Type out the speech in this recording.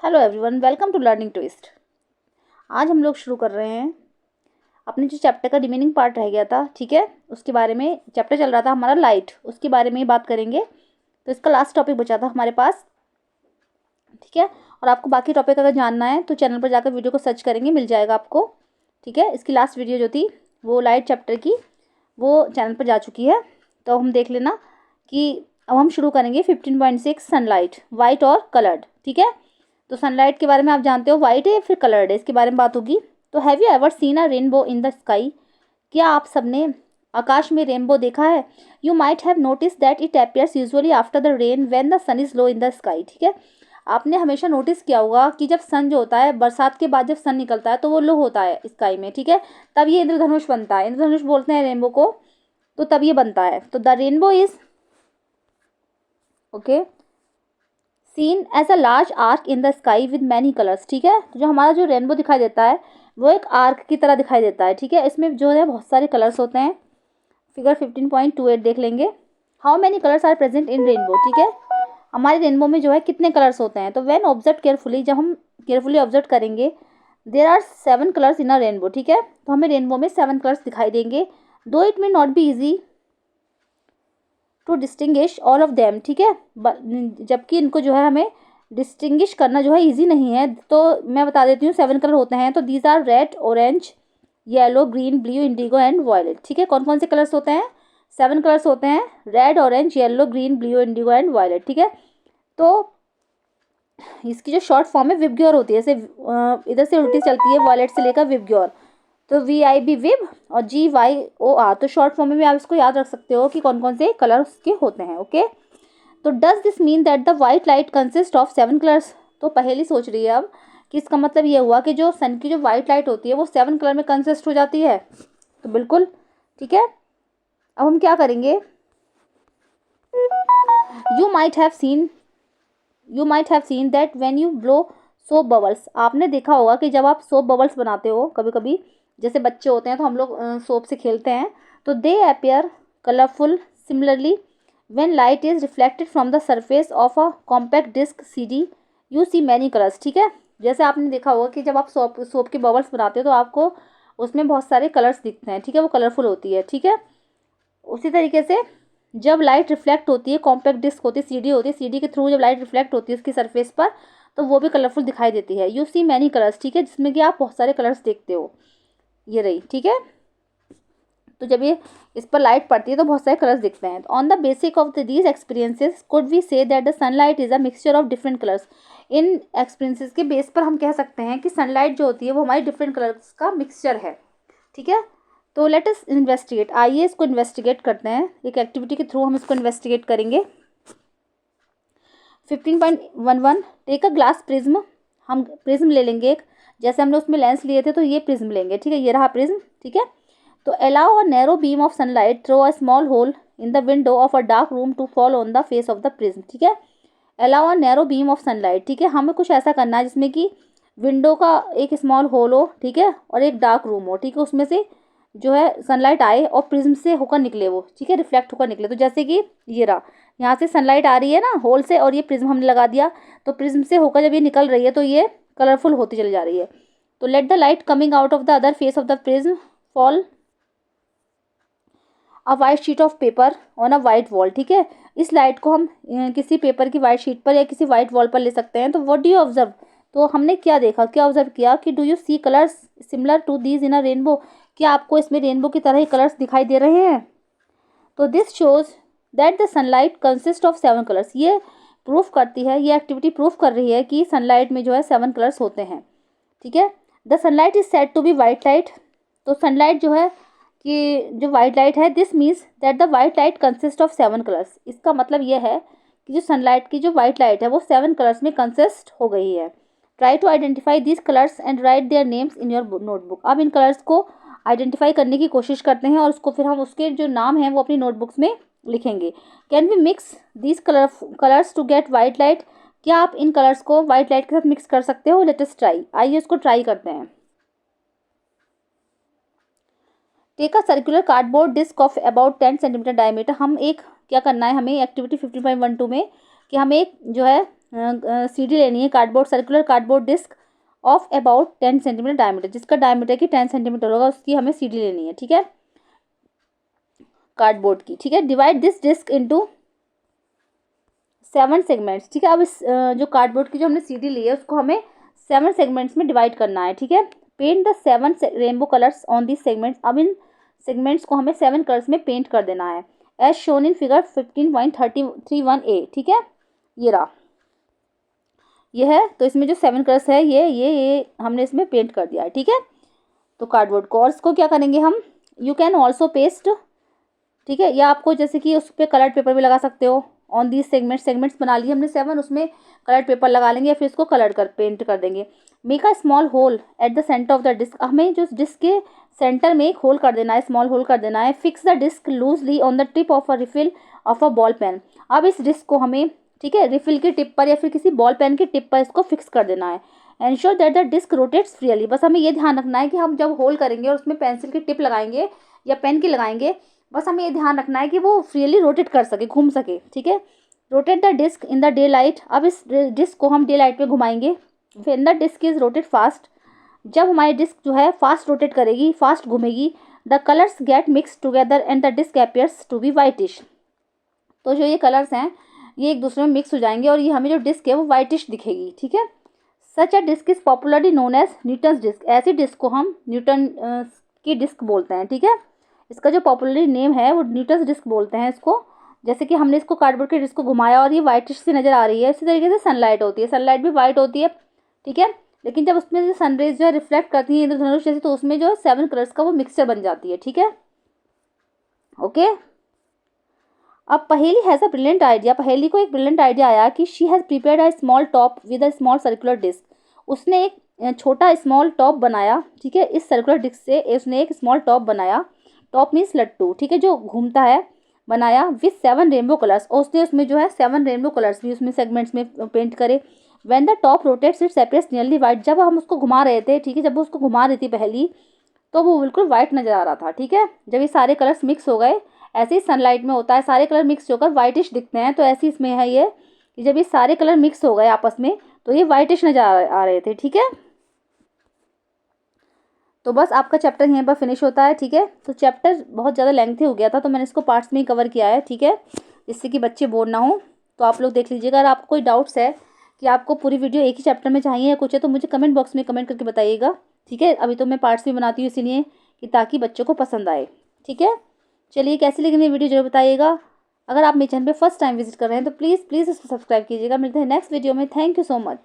Hello everyone, welcome to Learning Twist. आज हम लोग शुरू कर रहे हैं अपने जो चैप्टर का रिमेनिंग पार्ट रह गया था, ठीक है। उसके बारे में चैप्टर चल रहा था हमारा लाइट, उसके बारे में ही बात करेंगे। तो इसका लास्ट टॉपिक बचा था हमारे पास, ठीक है। और आपको बाकी टॉपिक अगर जानना है तो चैनल पर जाकर वीडियो को सर्च करेंगे, मिल जाएगा आपको, ठीक है। इसकी लास्ट वीडियो जो थी वो लाइट चैप्टर की, वो चैनल पर जा चुकी है, तो हम देख लेना। कि अब हम शुरू करेंगे 15.6 सनलाइट, वाइट और कलर्ड, ठीक है। तो सनलाइट के बारे में आप जानते हो, वाइट है या फिर कलर्ड है, इसके बारे में बात होगी। तो have you ever seen a rainbow in the sky? क्या आप सबने आकाश में रेनबो देखा है? You might have notice that it appears usually after the rain when the sun is low in the sky, ठीक है। आपने हमेशा नोटिस किया होगा कि जब सन जो होता है, बरसात के बाद जब सन निकलता है तो वो लो होता है स्काई में, ठीक है। तब ये इंद्रधनुष बनता है, इंद्रधनुष बोलते हैं रेनबो को। तो तब ये बनता है। तो the rainbow is okay seen as a large arc in the sky with many colours, ठीक है। तो जो हमारा जो रेनबो दिखाई देता है वो एक आर्क की तरह दिखाई देता है, ठीक है। इसमें जो है बहुत सारे कलर्स होते हैं। फिगर 15.28 देख लेंगे। How many colours are present in rainbow, ठीक है। हमारे रेनबो में जो है कितने कलर्स होते हैं? तो व्हेन ऑब्जर्व केयरफुली, जब हम केयरफुली ऑब्जर्व करेंगे, there are 7 colours in a rainbow, ठीक है। तो हमें रेनबो में 7 कलर्स दिखाई देंगे। Though it may not be easy to distinguish all of them, ठीक है। जबकि इनको जो है हमें डिस्टिंग्विश करना जो है इजी नहीं है। तो मैं बता देती हूँ 7 कलर होते हैं। तो these are red, orange, yellow, green, blue, indigo and violet, ठीक है। कौन कौन से कलर्स होते हैं? 7 कलर्स होते हैं, red, orange, yellow, green, blue, indigo and violet, ठीक है। तो इसकी जो शॉर्ट फॉर्म है विबग्योर होती है, जैसे इधर से उल्टी चलती है, वॉयलेट से लेकर विबग्योर। तो VIB विब और GYOR, तो शॉर्ट फॉर्म में भी आप इसको याद रख सकते हो कि कौन कौन से कलर उसके होते हैं, ओके। तो does this mean that the white light consist of 7 colours? तो पहेली सोच रही है अब कि इसका मतलब ये हुआ कि जो सन की जो वाइट लाइट होती है वो 7 कलर में कंसिस्ट हो जाती है। तो बिल्कुल ठीक है। अब हम क्या करेंगे? You might have seen you might have seen that when you blow soap bubbles, आपने देखा होगा कि जब आप सोप बबल्स बनाते हो कभी कभी, जैसे बच्चे होते हैं तो हम लोग सोप से खेलते हैं, तो they appear colourful. Similarly when light is reflected from the surface of a compact disc CD, you see many colours, ठीक है। जैसे आपने देखा होगा कि जब आप सोप सोप के बबल्स बनाते हो तो आपको उसमें बहुत सारे कलर्स दिखते हैं, ठीक है, वो कलरफुल होती है, ठीक है। उसी तरीके से जब लाइट रिफ्लेक्ट होती है, कॉम्पैक्ट डिस्क होती है, CD होती है, CD के थ्रू जब लाइट रिफ्लेक्ट होती है उसकी सरफेस पर, तो वो भी कलरफुल दिखाई देती है। यू सी मैनी कलर्स, ठीक है, जिसमें कि आप बहुत सारे कलर्स देखते हो। ये रही, ठीक है। तो जब ये इस पर लाइट पड़ती है तो बहुत सारे कलर्स दिखते हैं। On the basic of these experiences could we say that the sunlight is a mixture of different colours? इन एक्सपीरियंसेस के बेस पर हम कह सकते हैं कि सनलाइट जो होती है वो हमारी डिफरेंट कलर्स का मिक्सचर है, ठीक है। तो लेट अस इन्वेस्टिगेट, आइए इसको इन्वेस्टिगेट करते हैं। एक एक्टिविटी के थ्रू हम इसको इन्वेस्टिगेट करेंगे। 15.11 टेक अ ग्लास प्रिज्म, हम प्रिज्म ले लेंगे एक, जैसे हमने उसमें लेंस लिए थे तो ये प्रिज्म लेंगे, ठीक है। ये रहा प्रिज्म, ठीक है। तो allow a narrow beam of sunlight through a small hole in the window of a dark room to fall on the face of the prism, ठीक है। Allow a narrow beam of sunlight, ठीक है। हमें कुछ ऐसा करना है जिसमें कि विंडो का एक स्मॉल होल हो, ठीक है, और एक डार्क रूम हो, ठीक है। उसमें से जो है सनलाइट आए और प्रिज्म से होकर निकले वो, ठीक है, रिफ्लेक्ट होकर निकले। तो जैसे कि ये रहा, यहाँ से सनलाइट आ रही है ना होल से, और ये प्रिज्म हमने लगा दिया, तो प्रिज्म से होकर जब ये निकल रही है तो ये कलरफुल होती चली जा रही है। तो let the light coming out of the other face of the prism fall a white sheet of paper on a white wall, ठीक है। इस लाइट को हम किसी पेपर की वाइट शीट पर या किसी वाइट वॉल पर ले सकते हैं। तो व्हाट डू यू ऑब्जर्व? तो हमने क्या देखा, क्या ऑब्जर्व किया कि do you see colours similar to these in a rainbow? क्या आपको इसमें रेनबो की तरह ही कलर्स दिखाई दे रहे हैं? तो this shows that the sunlight consist of 7 colours, ये प्रूफ करती है, ये एक्टिविटी प्रूफ कर रही है कि सनलाइट में जो है 7 कलर्स होते हैं, ठीक है। The sunlight is said to be white light, तो सनलाइट जो है कि जो वाइट लाइट है, this means that the white light consist of 7 colours, इसका मतलब ये है कि जो सनलाइट की जो वाइट लाइट है वो 7 कलर्स में कंसिस्ट हो गई है। Try to identify this colours and write their names in your notebook, अब इन कलर्स को आइडेंटिफाई करने की कोशिश करते हैं और उसको फिर हम उसके जो नाम हैं वो अपनी नोटबुक्स में लिखेंगे। Can we mix these colours to get white light? क्या आप इन कलर्स को वाइट लाइट के साथ मिक्स कर सकते हो? लेट अस ट्राई, आइए उसको ट्राई करते हैं। Take a circular cardboard disc of about 10 centimetre diameter, हम एक क्या करना है हमें एक्टिविटी 15.12 में कि हमें एक जो है सीडी लेनी है, cardboard, circular cardboard disc of about 10 centimetre diameter, जिसका डायमीटर की 10 सेंटीमीटर होगा, उसकी हमें सीडी लेनी है, ठीक है, कार्डबोर्ड की, ठीक है। Divide this disc into 7 segments, ठीक है। अब इस जो कार्डबोर्ड की जो हमने सीडी ली है उसको हमें 7 सेगमेंट्स में डिवाइड करना है, ठीक है। Paint the 7 rainbow colours on this segments, अब इन सेगमेंट्स को हमें 7 कलर्स में पेंट कर देना है, as shown in figure 15.31A, ठीक है, ये रहा, ये है। तो इसमें जो 7 कलर्स है ये हमने इसमें पेंट कर दिया है, ठीक है। तो कार्डबोर्ड को, और इसको क्या करेंगे हम, यू कैन ऑल्सो पेस्ट, ठीक है, या आपको जैसे कि उस पर कलर पेपर भी लगा सकते हो, ऑन दी सेगमेंट्स बना लिए हमने 7, उसमें कलर पेपर लगा लेंगे या फिर इसको कलर कर पेंट कर देंगे। Make a small hole at the centre of the disc, हमें जो डिस्क के सेंटर में एक होल कर देना है, स्मॉल होल कर देना है। Fix the disc loosely on the tip of a refill of a ball pen, अब इस डिस्क को हमें, ठीक है, रिफिल की टिप पर या फिर किसी बॉल पेन की टिप पर इसको फिक्स कर देना है। Ensure that the disc rotates freely, बस हमें ये ध्यान रखना है कि हम जब होल करेंगे और उसमें पेंसिल की टिप लगाएंगे या पेन की लगाएंगे, बस हमें ये ध्यान रखना है कि वो फ्रीली रोटेट कर सके, घूम सके, ठीक है। Rotate the disc in the daylight, अब इस डिस्क को हम डे लाइट में घुमाएंगे। फिर the disc is rotate fast, जब हमारी डिस्क जो है फास्ट रोटेट करेगी, फास्ट घूमेगी, the colours get mix together and the disc appears to be whitish, तो जो ये कलर्स हैं ये एक दूसरे में मिक्स हो जाएंगे और ये हमें जो डिस्क है वो वाइटिश दिखेगी, ठीक है। Such a disc is popularly known as Newton's disc, ऐसी डिस्क को हम न्यूटन की डिस्क बोलते हैं, ठीक है। इसका जो पॉपुलरली नेम है वो न्यूटन्स डिस्क बोलते हैं इसको। जैसे कि हमने इसको कार्डबोर्ड के डिस्क को घुमाया और ये वाइटिश सी नज़र आ रही है, इसी तरीके से सनलाइट होती है, सनलाइट भी वाइट होती है, ठीक है, लेकिन जब उसमें जो सनरेज जो है रिफ्लेक्ट करती है इंद्रधनुष जैसे, तो उसमें जो है 7 कलर्स का वो मिक्सचर बन जाती है, ठीक है, ओके। अब पहेली हैज़ अ ब्रिलियंट आइडिया, पहेली को एक ब्रिलियंट आइडिया आया कि she has prepared a small top with a small circular disc, उसने एक छोटा स्मॉल टॉप बनाया, ठीक है, इस सर्कुलर डिस्क से उसने एक स्मॉल टॉप बनाया, टॉप मीन्स लट्टू, ठीक है, जो घूमता है, बनाया विथ 7 रेनबो कलर्स, और उसने उसमें जो है 7 रेनबो कलर्स भी उसमें सेगमेंट्स में पेंट करे। When the top rotates it separates nearly white, जब हम उसको घुमा रहे थे, ठीक है, जब वो उसको घुमा रही थी पहली, तो वो बिल्कुल वाइट नज़र आ रहा था, ठीक है। जब ये सारे कलर्स मिक्स हो गए, ऐसे ही सनलाइट में होता है, सारे कलर मिक्स होकर वाइटिश दिखते हैं, तो ऐसे इसमें है ये कि जब ये सारे कलर मिक्स हो गए आपस में तो ये वाइटिश नज़र आ रहे थे, ठीक है। तो बस आपका चैप्टर यहीं पर फिनिश होता है, ठीक है। तो चैप्टर बहुत ज़्यादा लेंथी हो गया था तो मैंने इसको पार्ट्स में ही कवर किया है, ठीक है, जिससे कि बच्चे बोर ना हो। तो आप लोग देख लीजिएगा, अगर आपको कोई डाउट्स है कि आपको पूरी वीडियो एक ही चैप्टर में चाहिए या कुछ है, तो मुझे कमेंट बॉक्स में कमेंट करके बताइएगा, ठीक है। अभी तो मैं पार्ट्स में बनाती हूँ इसीलिए कि ताकि बच्चों को पसंद आए, ठीक है। चलिए, कैसी लगी मेरी वीडियो जरूर बताइएगा। अगर आप मेरे चैनल पे फर्स्ट टाइम विजिट कर रहे हैं तो प्लीज़ इसको सब्सक्राइब कीजिएगा। मिलते हैं नेक्स्ट वीडियो में। Thank you so much.